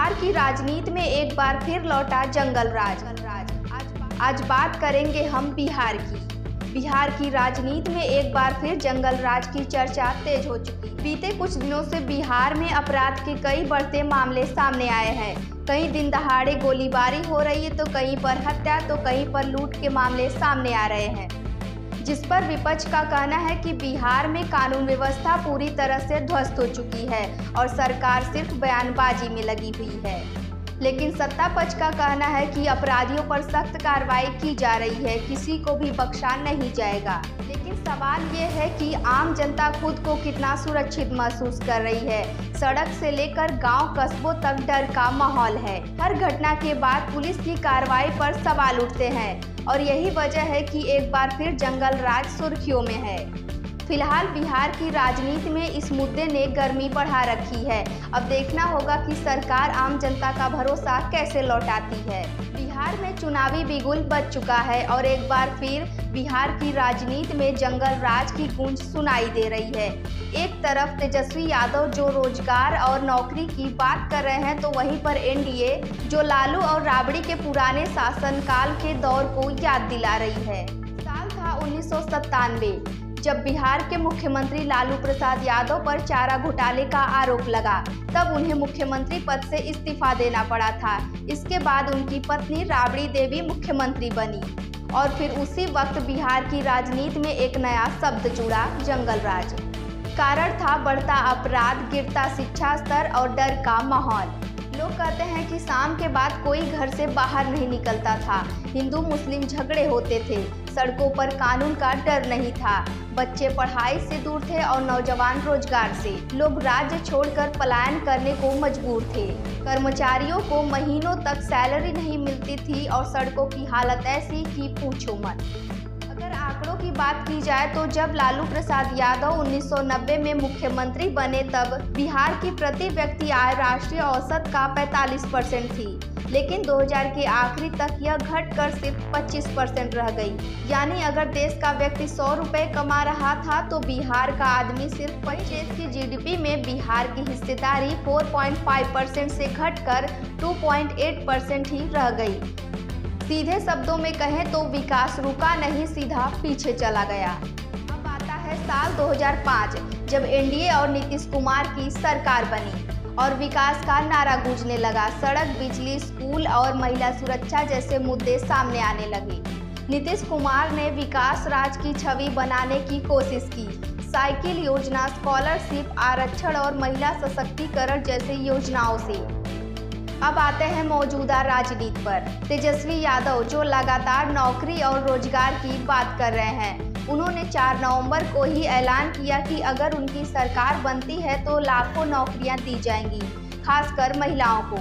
बिहार की राजनीति में एक बार फिर लौटा जंगल राज। आज बात करेंगे हम बिहार की। बिहार की राजनीति में एक बार फिर जंगल राज की चर्चा तेज हो चुकी। बीते कुछ दिनों से बिहार में अपराध के कई बढ़ते मामले सामने आए हैं। कहीं दिन दहाड़े गोलीबारी हो रही है, तो कहीं पर हत्या, तो कहीं पर लूट के मामले सामने आ रहे हैं, जिस पर विपक्ष का कहना है कि बिहार में कानून व्यवस्था पूरी तरह से ध्वस्त हो चुकी है और सरकार सिर्फ बयानबाजी में लगी हुई है। लेकिन सत्ता पक्ष का कहना है कि अपराधियों पर सख्त कार्रवाई की जा रही है, किसी को भी बख्शा नहीं जाएगा। लेकिन सवाल ये है कि आम जनता खुद को कितना सुरक्षित महसूस कर रही है। सड़क से लेकर गांव कस्बों तक डर का माहौल है। हर घटना के बाद पुलिस की कार्रवाई पर सवाल उठते हैं और यही वजह है कि एक बार फिर जंगल राज सुर्खियों में है। फिलहाल बिहार की राजनीति में इस मुद्दे ने गर्मी बढ़ा रखी है। अब देखना होगा कि सरकार आम जनता का भरोसा कैसे लौटाती है। बिहार में चुनावी बिगुल बज चुका है और एक बार फिर बिहार की राजनीति में जंगल राज की गूंज सुनाई दे रही है। एक तरफ तेजस्वी यादव जो रोजगार और नौकरी की बात कर रहे हैं, तो वहीं पर एनडीए जो लालू और राबड़ी के पुराने शासनकाल के दौर को याद दिला रही है। साल था 1997 जब बिहार के मुख्यमंत्री लालू प्रसाद यादव पर चारा घोटाले का आरोप लगा। तब उन्हें मुख्यमंत्री पद से इस्तीफा देना पड़ा था। इसके बाद उनकी पत्नी राबड़ी देवी मुख्यमंत्री बनी और फिर उसी वक्त बिहार की राजनीति में एक नया शब्द जुड़ा, जंगल राज। कारण था बढ़ता अपराध, गिरता शिक्षा स्तर और डर का माहौल। लोग कहते हैं कि शाम के बाद कोई घर से बाहर नहीं निकलता था। हिंदू मुस्लिम झगड़े होते थे, सड़कों पर कानून का डर नहीं था, बच्चे पढ़ाई से दूर थे और नौजवान रोजगार से। लोग राज्य छोड़कर पलायन करने को मजबूर थे। कर्मचारियों को महीनों तक सैलरी नहीं मिलती थी और सड़कों की हालत ऐसी कि पूछो मत। अगर आंकड़ों की बात की जाए तो जब लालू प्रसाद यादव 1990 में मुख्यमंत्री बने, तब बिहार की प्रति व्यक्ति आय राष्ट्रीय औसत का 45% थी। लेकिन 2000 के आखिरी तक यह घटकर सिर्फ 25% रह गई। यानी अगर देश का व्यक्ति 100 रुपये कमा रहा था, तो बिहार का आदमी सिर्फ 25 की जीडीपी में बिहार की हिस्सेदारी 4.5% से घटकर 2.8% ही रह गई। सीधे शब्दों में कहें तो विकास रुका नहीं, सीधा पीछे चला गया। अब आता है साल 2005, जब एनडीए और नीतीश कुमार की सरकार बनी और विकास का नारा गूंजने लगा। सड़क, बिजली, स्कूल और महिला सुरक्षा जैसे मुद्दे सामने आने लगे। नीतीश कुमार ने विकास राज की छवि बनाने की कोशिश की। साइकिल योजना, स्कॉलरशिप, आरक्षण और महिला सशक्तिकरण जैसे योजनाओं से। अब आते हैं मौजूदा राजनीति पर। तेजस्वी यादव जो लगातार नौकरी और रोजगार की बात कर रहे हैं, उन्होंने 4 नवंबर को ही ऐलान किया कि अगर उनकी सरकार बनती है तो लाखों नौकरियां दी जाएंगी, खासकर महिलाओं को।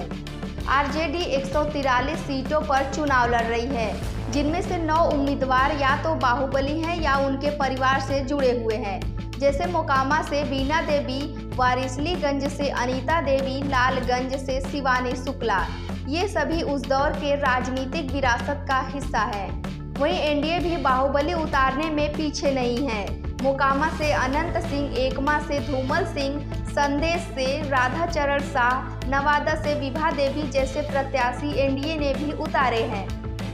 आरजेडी 143 सीटों पर चुनाव लड़ रही है, जिनमें से 9 उम्मीदवार या तो बाहुबली हैं या उनके परिवार से जुड़े हुए हैं, जैसे मोकामा से बीना देवी, वारिसलीगंज से अनीता देवी, लालगंज से शिवानी शुक्ला। ये सभी उस दौर के राजनीतिक विरासत का हिस्सा है। वहीं एनडीए भी बाहुबली उतारने में पीछे नहीं है। मोकामा से अनंत सिंह, एकमा से धूमल सिंह, संदेश से राधाचरण शाह, नवादा से विभा देवी जैसे प्रत्याशी एनडीए ने भी उतारे हैं।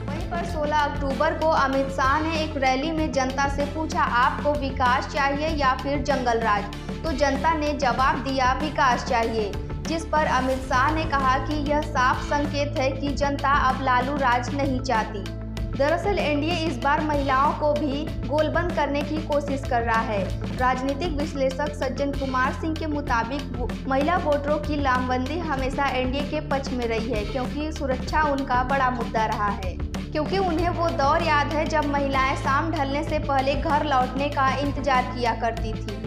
वहीं पर 16 अक्टूबर को अमित शाह ने एक रैली में जनता से पूछा, आपको विकास चाहिए या फिर जंगल राज? तो जनता ने जवाब दिया, विकास चाहिए, जिस पर अमित शाह ने कहा कि यह साफ संकेत है कि जनता अब लालू राज नहीं चाहती। दरअसल एनडीए इस बार महिलाओं को भी गोलबंद करने की कोशिश कर रहा है। राजनीतिक विश्लेषक सज्जन कुमार सिंह के मुताबिक महिला वोटरों की लामबंदी हमेशा एनडीए के पक्ष में रही है, क्योंकि सुरक्षा उनका बड़ा मुद्दा रहा है। क्योंकि उन्हें वो दौर याद है जब महिलाएं शाम ढलने से पहले घर लौटने का इंतजार किया करती थी।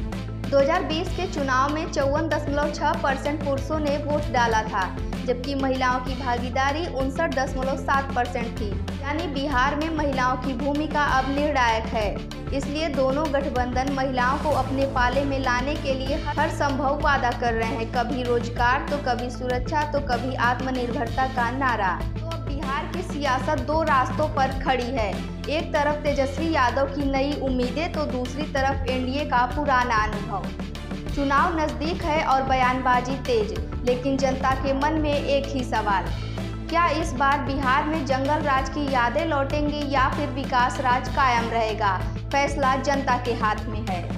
2020 के चुनाव में 54.6% पुरुषों ने वोट डाला था, जबकि महिलाओं की भागीदारी 59.7% थी। यानी बिहार में महिलाओं की भूमिका अब निर्णायक है। इसलिए दोनों गठबंधन महिलाओं को अपने पाले में लाने के लिए हर संभव वादा कर रहे हैं। कभी रोजगार, तो कभी सुरक्षा, तो कभी आत्मनिर्भरता का नारा। बिहार की सियासत 2 रास्तों पर खड़ी है। एक तरफ तेजस्वी यादव की नई उम्मीदें, तो दूसरी तरफ एनडीए का पुराना अनुभव। चुनाव नजदीक है और बयानबाजी तेज, लेकिन जनता के मन में एक ही सवाल, क्या इस बार बिहार में जंगल राज की यादें लौटेंगी या फिर विकास राज कायम रहेगा? फैसला जनता के हाथ में है।